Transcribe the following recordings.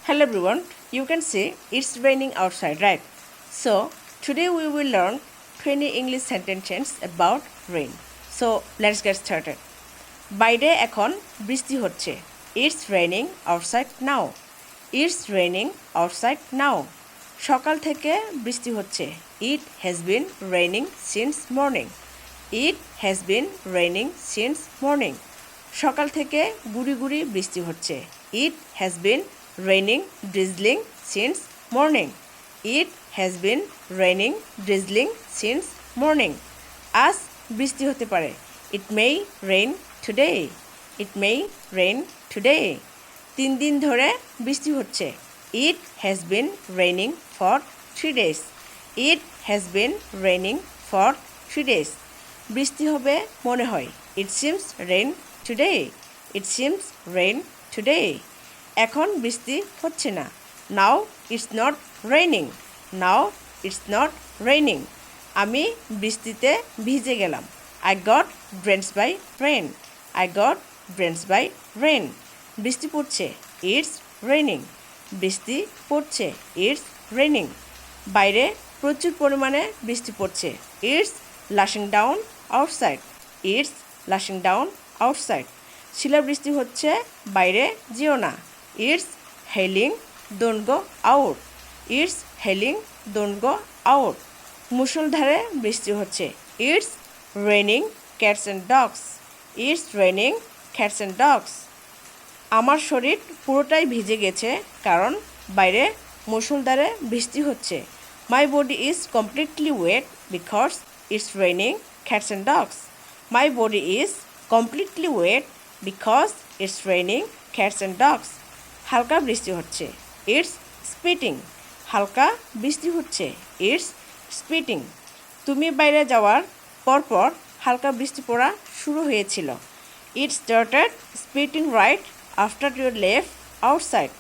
Hello everyone, you can see it's raining outside, right? So today we will learn 20 English sentences about rain. So let's get started. বাইরে এখন বৃষ্টি হচ্ছে. It's raining outside now. It's raining outside now. সকাল থেকে বৃষ্টি হচ্ছে. It has been raining since morning. It has been raining since morning. সকাল থেকে গুড়ি গুড়ি বৃষ্টি হচ্ছে. It has been raining drizzling since morning. It has been raining drizzling since morning. আজ বৃষ্টি হতে পারে. It may rain today. It may rain today. 3 দিন ধরে বৃষ্টি হচ্ছে. It has been raining for 3 days. It has been raining for 3 days. বৃষ্টি হবে মনে হয়. It seems rain today. It seems rain today. এখন বৃষ্টি হচ্ছে না. Now it's not raining. Now it's not raining. আমি বৃষ্টিতে ভিজে গেলাম. I got drenched by rain. I got drenched by rain. বৃষ্টি পড়ছে. It's raining. বৃষ্টি পড়ছে. It's raining. বাইরে প্রচুর পরিমাণে বৃষ্টি পড়ছে. It's lashing down outside. It's lashing down outside. শিলাবৃষ্টি হচ্ছে, বাইরে যেও না. It's hailing, don't go out. It's hailing, don't go out. মুষলধারে বৃষ্টি হচ্ছে. It's raining cats and dogs. It's raining cats and dogs. আমার শরীর পুরোটাই ভিজে গেছে কারণ বাইরে মুষলধারে বৃষ্টি হচ্ছে. My body is completely wet because it's raining cats and dogs. My body is completely wet because it's raining cats and dogs. হালকা বৃষ্টি হচ্ছে. It's spitting. হালকা বৃষ্টি হচ্ছে. It's spitting. তুমি বাইরে যাওয়ার পরপর হালকা বৃষ্টি পড়া শুরু হয়েছিল. It started spitting right after you left outside.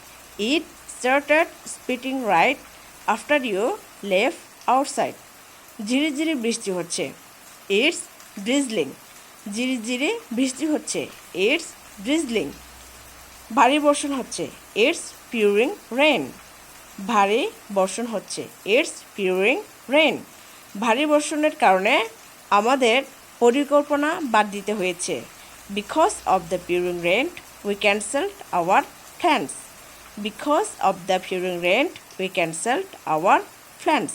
It started spitting right after you left outside. ঝিরি ঝিরি বৃষ্টি হচ্ছে. It's drizzling. ঝিরি ঝিরি বৃষ্টি হচ্ছে. It's drizzling. ভারী বর্ষণ হচ্ছে. It's pouring rain. ভারী বর্ষণ হচ্ছে. It's pouring rain. ভারী বর্ষণের কারণে আমাদের পরিকল্পনা বাদ দিতে হয়েছে. Because of the pouring rain, we cancelled our plans. Because of the pouring rain, we cancelled our plans.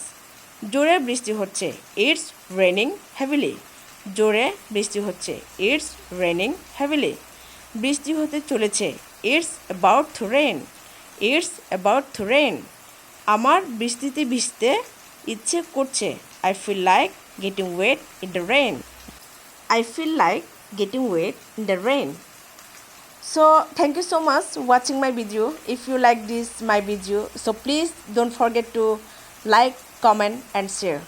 জোরে বৃষ্টি হচ্ছে. It's raining heavily. জোরে বৃষ্টি হচ্ছে. It's raining heavily. বৃষ্টি হতে চলেছে. It's about to rain. It's about to rain. আমার বৃষ্টিতে ভিজতে ইচ্ছে করছে. I feel like getting wet in the rain. I feel like getting wet in the rain. So thank you so much watching my video. If you like this my video, so please don't forget to like, comment and share.